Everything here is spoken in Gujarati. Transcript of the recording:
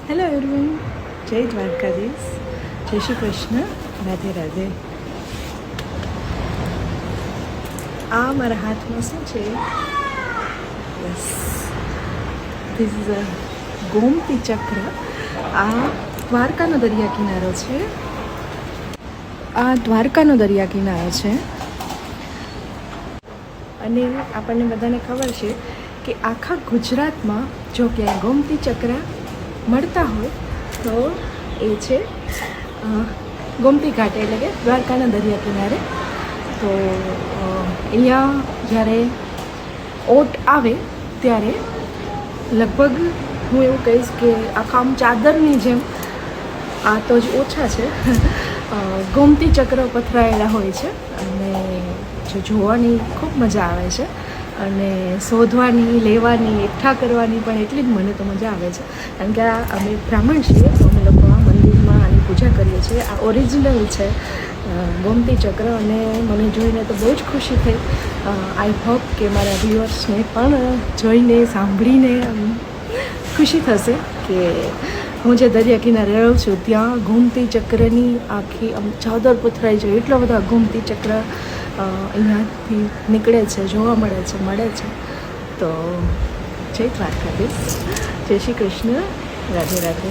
હેલો એવરીવન, જય દ્વારકાધીશ, જય શ્રી કૃષ્ણ, રાધે રાધે. આ મારા હાથમાં શું છે? Yes, this is a Gomti ચક્ર. આ દ્વારકાનો દરિયા કિનારો છે. અને આપણને બધાને ખબર છે કે આખા ગુજરાતમાં જો ક્યાંય ગોમતી ચક્ર મળતા હોય તો એ છે ગોમતી ઘાટ, એટલે કે દ્વારકાના દરિયા કિનારે. તો અહીંયા જ્યારે ઓટ આવે ત્યારે લગભગ હું એવું કહીશ કે આખા આમ ચાદરની જેમ, આ તો જ ઓછા છે, ગોમતી ચક્ર પથરાયેલા હોય છે. અને જો જોવાની ખૂબ મજા આવે છે અને શોધવાની, લેવાની, એકઠા કરવાની પણ એટલી જ મને તો મજા આવે છે. કારણ કે આ અમે બ્રાહ્મણ છીએ તો અમે લોકો આ મંદિરમાં આની પૂજા કરીએ છીએ. આ ઓરિજિનલ છે ગોમતી ચક્ર અને મને જોઈને તો બહુ જ ખુશી થઈ. આઈ હોપ કે મારા વ્યુઅર્સને પણ જોઈને, સાંભળીને ખુશી થશે કે હું જે દરિયા કિનારે રહું છું ત્યાં ગોમતી ચક્રની આખી આમ ચાદર પથરાઈ જાય એટલા બધા ગોમતી ચક્ર અહીંયાથી નીકળે છે, જોવા મળે છે. તો જય દ્વારકાધીશ, જય શ્રી કૃષ્ણ, રાધે રાધે.